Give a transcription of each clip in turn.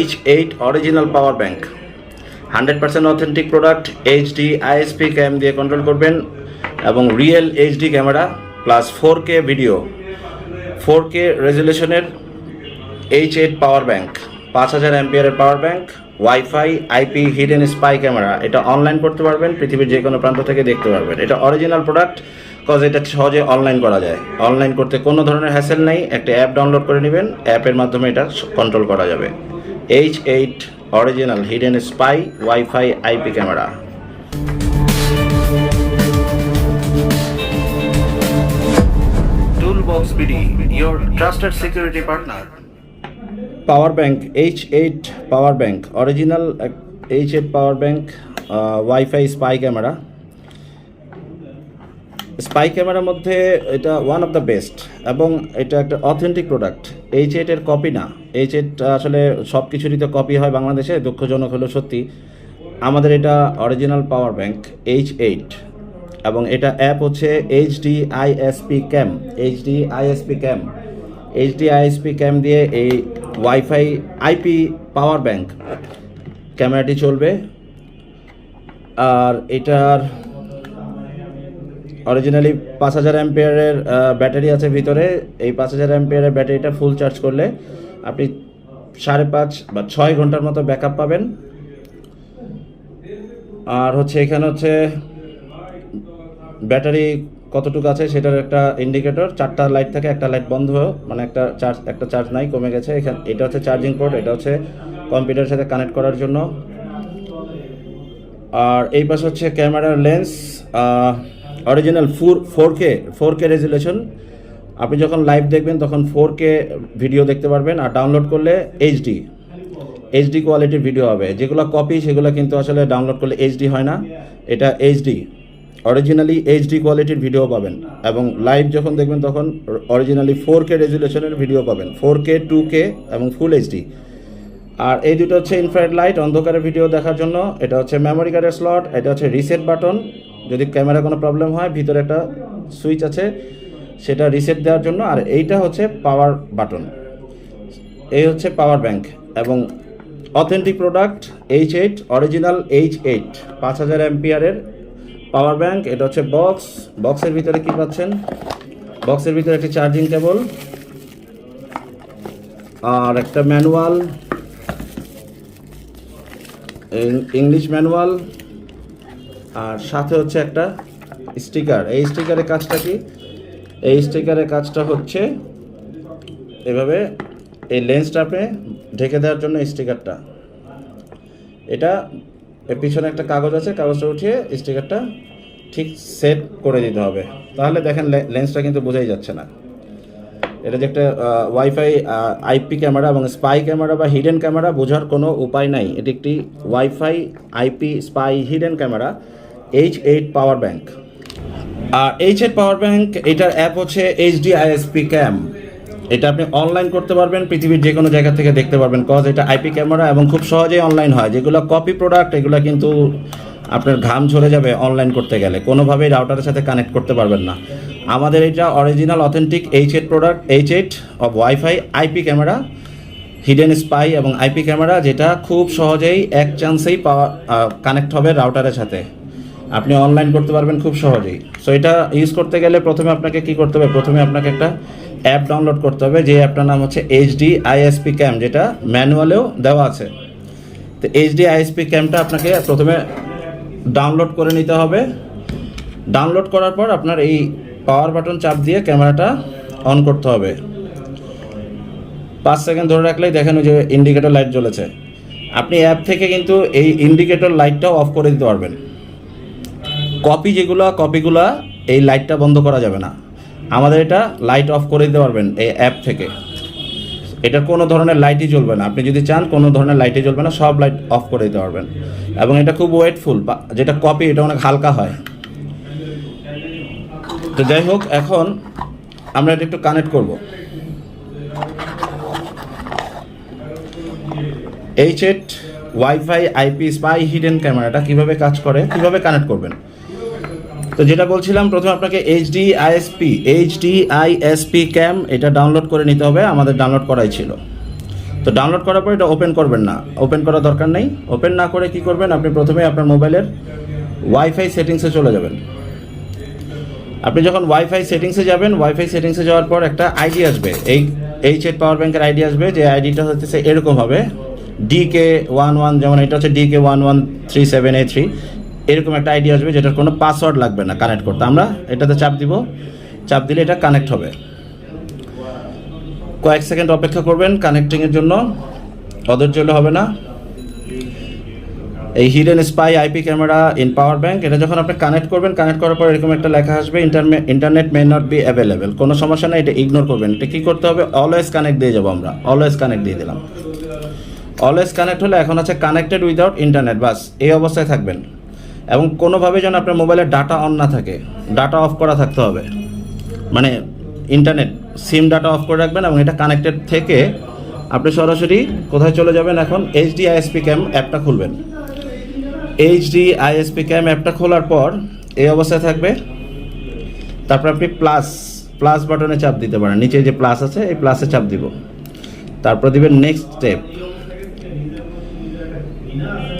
H8 original power bank 100% authentic product. HDISP ক্যাম দিয়ে control করবেন এবং real HD camera plus 4K video, 4K রেজুলেশনের H8 power bank, 5000 অ্যাম্পিয়ারের power bank, wifi, IP, hidden spy camera. এটা online করতে পারবেন, পৃথিবীর যে কোনো প্রান্ত থেকে দেখতে পারবেন। এটা অরিজিনাল প্রোডাক্ট, কজ এটা সহজে অনলাইন করা যায়। অনলাইন করতে কোনো ধরনের হ্যাসেল নেই, একটা অ্যাপ ডাউনলোড করে নেবেন, অ্যাপের মাধ্যমে এটা কন্ট্রোল করা যাবে। H8 original hidden spy wifi IP camera. Toolbox BD, your trusted security partner. Power bank H8 power bank original H8 power bank, wifi spy camera. Spy ক্যামেরার মধ্যে এটা ওয়ান অফ দ্য বেস্ট এবং এটা একটা authentic product. H8 এর copy না। H8 আসলে সব কিছুরই তো কপি হয় বাংলাদেশে, দুঃখজনক হলো সত্যি। আমাদের এটা অরিজিনাল পাওয়ার ব্যাংক H8 এবং এটা অ্যাপ হচ্ছে HDISP Cam। HDISP Cam দিয়ে এই ওয়াইফাই আইপি পাওয়ার ব্যাংক ক্যামেরাটি চলবে। আর এটার অরিজিনালি 5000 অ্যাম্পিয়ারের ব্যাটারি আছে ভিতরে। এই 5000 অ্যাম্পিয়ারের ব্যাটারিটা ফুল চার্জ করলে আপনি 5.5 বা 6 ঘন্টার মতো ব্যাকআপ পাবেন। আর হচ্ছে এখানে হচ্ছে ব্যাটারি কতটুকু আছে সেটার একটা ইন্ডিকেটর। 4টা লাইট থাকে, একটা লাইট বন্ধ, মানে একটা চার্জ নাই, কমে গেছে। এখানে এটা হচ্ছে চার্জিং পোর্ট, এটা হচ্ছে কম্পিউটারের সাথে কানেক্ট করার জন্য। আর এই পাশে হচ্ছে ক্যামেরার লেন্স, অরিজিনাল 4K রেজুলেশন। আপনি যখন লাইভ দেখবেন তখন 4K ভিডিও দেখতে পারবেন। আর ডাউনলোড করলে HD কোয়ালিটির ভিডিও হবে। যেগুলো কপি সেগুলো কিন্তু আসলে ডাউনলোড করলে HD হয় না, এটা HD অরিজিনালি HD কোয়ালিটির ভিডিও পাবেন। এবং লাইভ যখন দেখবেন তখন অরিজিনালি 4K রেজুলেশনের ভিডিও পাবেন, 4K 2K এবং ফুল HD। আর এই দুটো হচ্ছে ইনফ্রারেড লাইট অন্ধকারে ভিডিও দেখার জন্য। এটা হচ্ছে মেমোরি কার্ডের স্লট, এটা হচ্ছে রিসেট বাটন। যদি ক্যামেরা কোনো প্রবলেম হয় ভিতরে একটা সুইচ আছে, সেটা রিসেট দেওয়ার জন্য। আর এইটা হচ্ছে পাওয়ার বাটন। এই হচ্ছে পাওয়ার ব্যাংক এবং authentic product H8 original H8 5000 অ্যাম্পিয়ারের পাওয়ার ব্যাংক। এটা হচ্ছে বক্সের ভিতরে কি পাচ্ছেন? বক্সের ভিতরে একটি চার্জিং কেবল আর একটা ম্যানুয়াল, ইংলিশ ম্যানুয়াল, আর সাথে হচ্ছে একটা স্টিকার। এই স্টিকারের কাজটা কি? এই স্টিকারের কাজটা হচ্ছে এভাবে এই লেন্সটাপে ঢেকে দেওয়ার জন্য স্টিকারটা। এটা এর পিছনে একটা কাগজ আছে, কাগজটা উঠিয়ে স্টিকারটা ঠিক সেট করে দিতে হবে। তাহলে দেখেন লেন্সটা কিন্তু বোঝাই যাচ্ছে না। এটা যে একটা ওয়াইফাই আইপি ক্যামেরা এবং স্পাই ক্যামেরা বা হিডেন ক্যামেরা বোঝার কোনো উপায় নাই। এটি একটি wifi IP spy hidden camera H8 power bank. আর H8 পাওয়ার ব্যাংক এটার অ্যাপ হচ্ছে HDISP Cam। এটা আপনি অনলাইন করতে পারবেন, পৃথিবীর যে কোনো জায়গা থেকে দেখতে পারবেন, কজ এটা আইপি ক্যামেরা এবং খুব সহজেই অনলাইন হয়। যেগুলো কপি প্রোডাক্ট এগুলো কিন্তু আপনার ঘাম ঝরে যাবে অনলাইন করতে গেলে, কোনোভাবেই রাউটারের সাথে কানেক্ট করতে পারবেন না। আমাদের এটা original authentic H8 product, H8 of wifi IP camera, hidden spy এবং আইপি ক্যামেরা, যেটা খুব সহজেই এক চান্সেই কানেক্ট হবে রাউটারের সাথে। আপনি অনলাইন করতে পারবেন খুব সহজেই। সো এটা ইউজ করতে গেলে প্রথমে আপনাকে কি করতে হবে? প্রথমে আপনাকে একটা অ্যাপ ডাউনলোড করতে হবে, যে অ্যাপটার নাম হচ্ছে HDISP Cam, যেটা ম্যানুয়ালেও দেওয়া আছে। তো HDISP Camটা আপনাকে প্রথমে ডাউনলোড করে নিতে হবে। ডাউনলোড করার পর আপনার এই পাওয়ার বাটন চাপ দিয়ে ক্যামেরাটা অন করতে হবে। 5 সেকেন্ড ধরে রাখলেই দেখেন যে ইন্ডিকেটর লাইট জ্বলেছে। আপনি অ্যাপ থেকে কিন্তু এই ইন্ডিকেটর লাইটটাও অফ করে দিতে পারবেন। কপিগুলা এই লাইটটা বন্ধ করা যাবে না। আমাদের এটা লাইট অফ করে দিতে পারবেন এই অ্যাপ থেকে। এটা কোনো ধরনের লাইটই জ্বলবে না। আপনি যদি চান কোনো ধরনের লাইটই জ্বলবে না, সব লাইট অফ করে দিতে পারবেন। এবং এটা খুব ওয়েটফুল, যেটা কপি এটা অনেক হালকা হয়। তো যাই হোক, এখন আমরা এটা একটু কানেক্ট করব। H8 wifi IP spy hidden ক্যামেরাটা কিভাবে কাজ করে, কিভাবে কানেক্ট করবেন। তো যেটা বলছিলাম, প্রথমে আপনাকে HDISP Cam এটা ডাউনলোড করে নিতে হবে। আমাদের ডাউনলোড করাই ছিল। তো ডাউনলোড করার পর এটা ওপেন করবেন না, ওপেন করার দরকার নেই। ওপেন না করে কি করবেন, আপনি প্রথমে আপনার মোবাইলের ওয়াইফাই সেটিংসে চলে যাবেন। আপনি যখন ওয়াইফাই সেটিংসে যাবেন, ওয়াইফাই সেটিংসে যাওয়ার পর একটা আইডি আসবে, এইচ8 পাওয়ার ব্যাংকের আইডি আসবে, যে আইডিটা হচ্ছে এরকম হবে DK11, যেমন এটা হচ্ছে DK1137A3, এরকম একটা আইডি আসবে যেটার কোনো পাসওয়ার্ড লাগবে না কানেক্ট করতে। আমরা এটাতে চাপ দিব, চাপ দিলে এটা কানেক্ট হবে। কয়েক সেকেন্ড অপেক্ষা করবেন কানেক্টিংয়ের জন্য, অধৈর্য হলে হবে না। এই hidden spy IP camera in power bank, এটা যখন আপনি কানেক্ট করবেন, কানেক্ট করার পর এরকম একটা লেখা আসবে, internet may not be available. কোনো সমস্যা নেই, এটা ইগনোর করবেন। এটা কী করতে হবে, অলওয়েজ কানেক্ট দিয়ে যাবো আমরা, অলওয়েজ কানেক্ট দিয়ে দিলাম। অলওয়েজ কানেক্ট হলে এখন আছে কানেক্টেড উইদাউট ইন্টারনেট, বাস এই অবস্থায় থাকবেন। এবং কোনোভাবে যেন আপনার মোবাইলের ডাটা অন না থাকে, ডাটা অফ করা থাকতে হবে, মানে ইন্টারনেট সিম ডাটা অফ করে রাখবেন। এবং এটা কানেক্টেড থেকে আপনি সরাসরি কোথায় চলে যাবেন, এখন HDISPCAM অ্যাপটা খুলবেন। HDISPCAM অ্যাপটা খোলার পর এই অবস্থায় থাকবে। তারপর আপনি প্লাস বাটনে চাপ দিতে পারেন, নিচে যে প্লাস আছে এই প্লাসে চাপ দিব, তারপর দিবেন নেক্সট স্টেপ।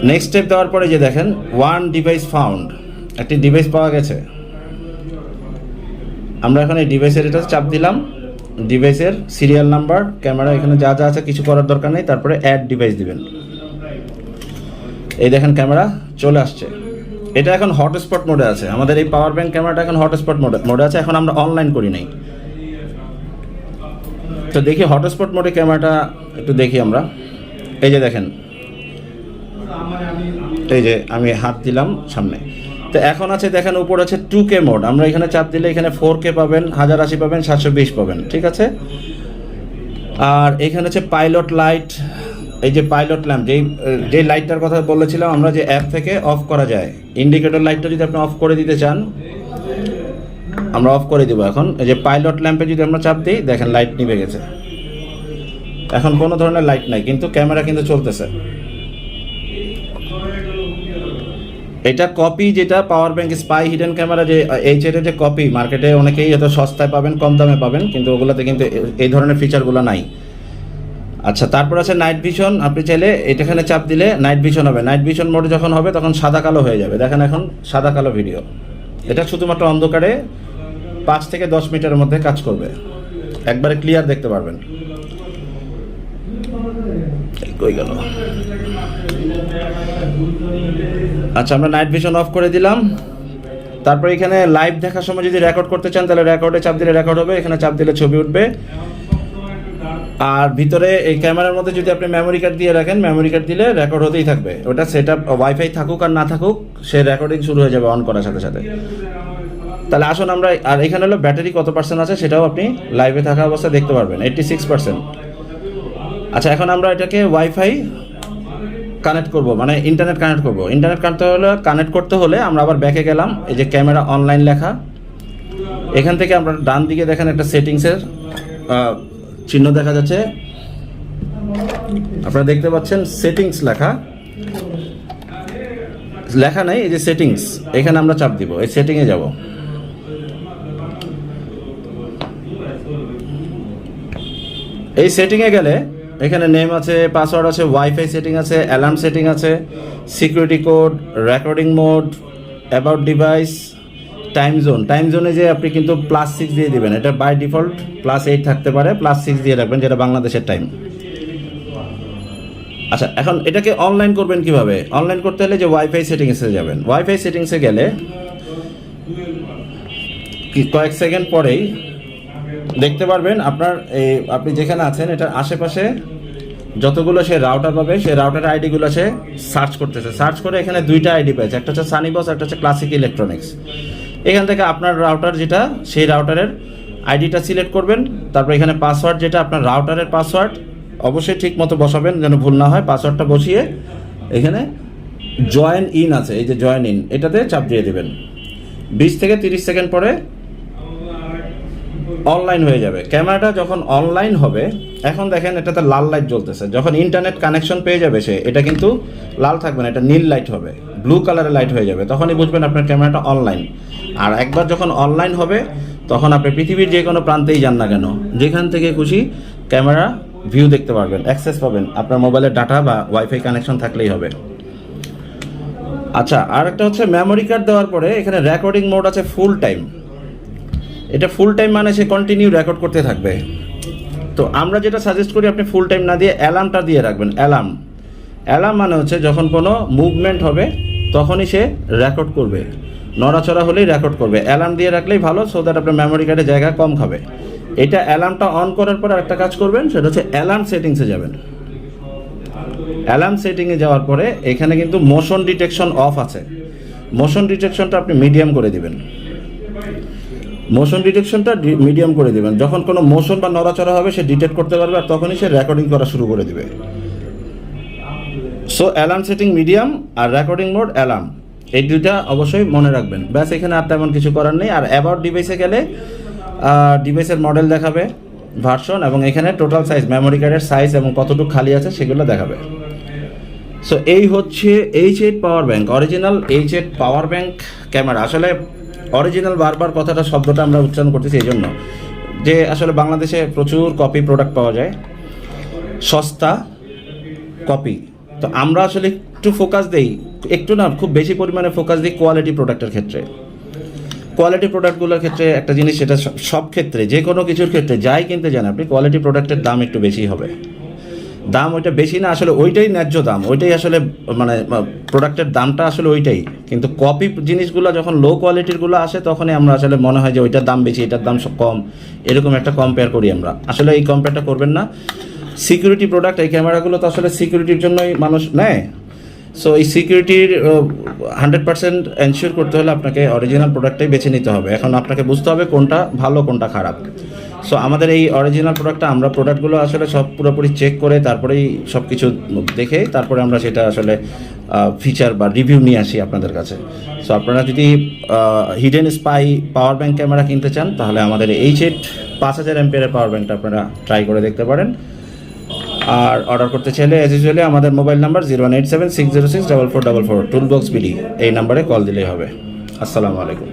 নেক্সট স্টেপ দেওয়ার পরে যে দেখেন ওয়ান ডিভাইস ফাউন্ড, একটি ডিভাইস পাওয়া গেছে। আমরা এখন এই ডিভাইসের এটা চাপ দিলাম, ডিভাইসের সিরিয়াল নাম্বার, ক্যামেরা, এখানে যা যা আছে কিছু করার দরকার নেই। তারপরে অ্যাড ডিভাইস দিবেন। এই দেখেন ক্যামেরা চলে আসছে। এটা এখন হটস্পট মোডে আছে, আমাদের এই পাওয়ার ব্যাংক ক্যামেরাটা এখন হটস্পট মোডে আছে। এখন আমরা অনলাইন করি নাই, তো দেখি হটস্পট মোডে ক্যামেরাটা একটু দেখি আমরা। এই যে দেখেন, এই যে আমি হাত দিলাম সামনে, তো এখন আছে দেখেন উপর আছে 2K মোড। আমরা এখানে চাপ দিলে এখানে 4K পাবেন, 1080 পাবেন, 720 পাবেন, ঠিক আছে। আর এখানে হচ্ছে পাইলট লাইট, এই যে পাইলট ল্যাম্প, যে লাইটটার কথা বলেছিলাম আমরা, যে অ্যাপ থেকে অফ করা যায়। ইন্ডিকেটর লাইটটা যদি আপনি অফ করে দিতে চান, আমরা অফ করে দিব। এখন এই যে পাইলট ল্যাম্পে যদি আমরা চাপ দিই, দেখেন লাইট নিভে গেছে। এখন কোনো ধরনের লাইট নাই, কিন্তু ক্যামেরা কিন্তু চলতেছে। এটা কপি, যেটা power bank spy hidden camera, যে এইচের যে কপি, মার্কেটে অনেকেই এত সস্তায় পাবেন, কম দামে পাবেন, কিন্তু ওগুলোতে কিন্তু এই ধরনের ফিচারগুলো নাই। আচ্ছা, তারপর আছে নাইট ভিশন। আপনি চাইলে এটাখানে চাপ দিলে নাইট ভিশন হবে। নাইট ভিশন মোড যখন হবে তখন সাদা কালো হয়ে যাবে। দেখেন এখন সাদা কালো ভিডিও। এটা শুধুমাত্র অন্ধকারে 5 থেকে 10 মিনিটের মধ্যে কাজ করবে, একবারে ক্লিয়ার দেখতে পারবেন। কই গেল? আচ্ছা, আমরা নাইট ভিশন অফ করে দিলাম। তারপর এখানে লাইভ দেখার সময় যদি রেকর্ড করতে চান, তাহলে রেকর্ডে চাপ দিলে রেকর্ড হবে, এখানে চাপ দিলে ছবি উঠবে। আর ভিতরে এই ক্যামেরার মধ্যে যদি আপনি মেমোরি কার্ড দিয়ে রাখেন, মেমোরি কার্ড দিলে রেকর্ড হতেই থাকবে। ওটা সেট আপ ওয়াইফাই থাকুক আর না থাকুক, সে রেকর্ডিং শুরু হয়ে যাবে অন করার সাথে সাথে। তাহলে আসুন আমরা, আর এখানে হলো ব্যাটারি কত পার্সেন্ট আছে সেটাও আপনি লাইভে থাকা অবস্থায় দেখতে পারবেন, 86%। আচ্ছা, এখন আমরা এটাকে ওয়াইফাই কানেক্ট করব, মানে ইন্টারনেট কানেক্ট করব। ইন্টারনেট কানেক্ট করতে হলে আমরা আবার ব্যাকে গেলাম, এই যে ক্যামেরা অনলাইন লেখা, এখান থেকে আমরা ডান দিকে দেখেন একটা সেটিংসের চিহ্ন দেখা যাচ্ছে, আপনারা দেখতে পাচ্ছেন সেটিংস লেখা নেই, এই যে সেটিংস, এখানে আমরা চাপ দিব, এই সেটিংয়ে যাব। এই সেটিংয়ে গেলে এখানে নেম আছে, পাসওয়ার্ড আছে, ওয়াইফাই সেটিং আছে, অ্যালার্ম সেটিং আছে, security code, recording mode, about device, time জোনে যে আপনি কিন্তু +6 দিয়ে দিবেন। এটা বাই ডিফল্ট +8 থাকতে পারে, +6 দিয়ে রাখবেন, যেটা বাংলাদেশের টাইম। আচ্ছা, এখন এটাকে অনলাইন করবেন কিভাবে? অনলাইন করতে হলে যে ওয়াইফাই সেটিংসে যাবেন। ওয়াইফাই সেটিংসে গেলে কয়েক সেকেন্ড পরেই দেখতে পারবেন আপনার আপনি যেখানে আছেন এটার আশেপাশে যতগুলো সে রাউটার পাবে, সেই রাউটার আইডিগুলো সে সার্চ করতেছে। সার্চ করে এখানে 2টা আইডি পেয়েছে, একটা হচ্ছে সানিবস, একটা হচ্ছে ক্লাসিক ইলেকট্রনিক্স। এখান থেকে আপনার রাউটার যেটা, সেই রাউটারের আইডিটা সিলেক্ট করবেন। তারপর এখানে পাসওয়ার্ড, যেটা আপনার রাউটারের পাসওয়ার্ড, অবশ্যই ঠিক মতো বসাবেন যেন ভুল না হয়। পাসওয়ার্ডটা বসিয়ে এখানে জয়েন ইন আছে, এই যে জয়েন ইন, এটাতে চাপ দিয়ে দেবেন। 20 থেকে 30 সেকেন্ড পরে অনলাইন হয়ে যাবে। ক্যামেরাটা যখন অনলাইন হবে, এখন দেখেন এটাতে লাল লাইট জ্বলতেছে। যখন ইন্টারনেট কানেকশন পেয়ে যাবে সে, এটা কিন্তু লাল থাকবে না, এটা নীল লাইট হবে, ব্লু কালারের লাইট হয়ে যাবে। তখনই বুঝবেন আপনার ক্যামেরাটা অনলাইন। আর একবার যখন অনলাইন হবে, তখন আপনি পৃথিবীর যে কোনো প্রান্তেই যান না কেন, যেখান থেকে খুশি ক্যামেরা ভিউ দেখতে পারবেন, অ্যাক্সেস পাবেন, আপনার মোবাইলের ডাটা বা ওয়াইফাই কানেকশন থাকলেই হবে। আচ্ছা, আর একটা হচ্ছে মেমোরি কার্ড দেওয়ার পরে এখানে রেকর্ডিং মোড আছে ফুল টাইম। এটা ফুল টাইম মানে সে কন্টিনিউ রেকর্ড করতে থাকবে। তো আমরা যেটা সাজেস্ট করি, আপনি ফুল টাইম না দিয়ে অ্যালার্মটা দিয়ে রাখবেন। অ্যালার্ম মানে হচ্ছে যখন কোনো মুভমেন্ট হবে তখনই সে রেকর্ড করবে, নড়াচড়া হলেই রেকর্ড করবে। অ্যালার্ম দিয়ে রাখলেই ভালো, সো দ্যাট আপনার মেমোরি কার্ডে জায়গা কম খাবে। এটা অ্যালার্মটা অন করার পর একটা কাজ করবেন, সেটা হচ্ছে অ্যালার্ম সেটিংসে যাবেন। অ্যালার্ম সেটিংয়ে যাওয়ার পরে এখানে কিন্তু মোশন ডিটেকশন অফ আছে। মোশন ডিটেকশনটা আপনি মিডিয়াম করে দিবেন। মোশন ডিটেকশনটা মিডিয়াম করে দিবেন। যখন কোনো মোশন বা নড়াচড়া হবে সে ডিটেক্ট করতে পারবে, আর তখনই সে রেকর্ডিং করা শুরু করে দিবে। সো অ্যালার্ম সেটিং মিডিয়াম আর রেকর্ডিং মোড অ্যালার্ম, এই দুইটা অবশ্যই মনে রাখবেন। ব্যাস, এখানে আর তেমন কিছু করার নেই। আর অ্যাবাউট ডিভাইসে গেলে ডিভাইসের মডেল দেখাবে, ভার্সন, এবং এখানে টোটাল সাইজ, মেমোরি কার্ডের সাইজ এবং কতটুকু খালি আছে সেগুলো দেখাবে। সো এই হচ্ছে H8 power bank, original H8 power bank camera. আসলে অরিজিনাল বারবার কথাটা, শব্দটা আমরা উচ্চারণ করতেছি এই জন্য যে আসলে বাংলাদেশে প্রচুর কপি প্রোডাক্ট পাওয়া যায়, সস্তা কপি। তো আমরা আসলে একটু ফোকাস দিই, একটু না খুব বেশি পরিমাণে ফোকাস দিই কোয়ালিটি প্রোডাক্টের ক্ষেত্রে। কোয়ালিটি প্রোডাক্টগুলোর ক্ষেত্রে একটা জিনিস, সেটা সব ক্ষেত্রে, যে কোনো কিছুর ক্ষেত্রে যাই কিনতে যান আপনি, কোয়ালিটি প্রোডাক্টের দাম একটু বেশি হবে। দাম ওইটা বেশি না, আসলে ওইটাই ন্যায্য দাম, ওইটাই আসলে মানে প্রোডাক্টের দামটা আসলে ওইটাই। কিন্তু কপি জিনিসগুলো যখন লো কোয়ালিটিরগুলো আসে, তখনই আমরা আসলে মনে হয় যে ওইটার দাম বেশি, এটার দাম কম, এরকম একটা কম্পেয়ার করি আমরা। আসলে এই কম্পেয়ারটা করবেন না। সিকিউরিটি প্রোডাক্ট, এই ক্যামেরাগুলো তো আসলে সিকিউরিটির জন্যই মানুষ নেয়। সো এই সিকিউরিটির 100% এনশিওর করতে হলে আপনাকে অরিজিনাল প্রোডাক্টটাই বেছে নিতে হবে। এখন আপনাকে বুঝতে হবে কোনটা ভালো কোনটা খারাপ। সো আমাদের এই অরিজিনাল প্রোডাক্টটা, আমরা প্রোডাক্টগুলো আসলে সব পুরোপুরি চেক করে তারপরেই সব কিছু দেখে তারপরে আমরা সেটা আসলে ফিচার বা রিভিউ নিয়ে আসি আপনাদের কাছে। সো আপনারা যদি hidden spy power bank camera কিনতে চান, তাহলে আমাদের H8 5000 অ্যাম্পিয়ারের পাওয়ার ব্যাংকটা আপনারা ট্রাই করে দেখতে পারেন। আর অর্ডার করতে চাইলে অ্যাজ ইউজুয়ালি আমাদের মোবাইল নাম্বার 01876064444 টুলবক্স বিডি, এই নাম্বারে কল দিলেই হবে। আসসালামু আলাইকুম।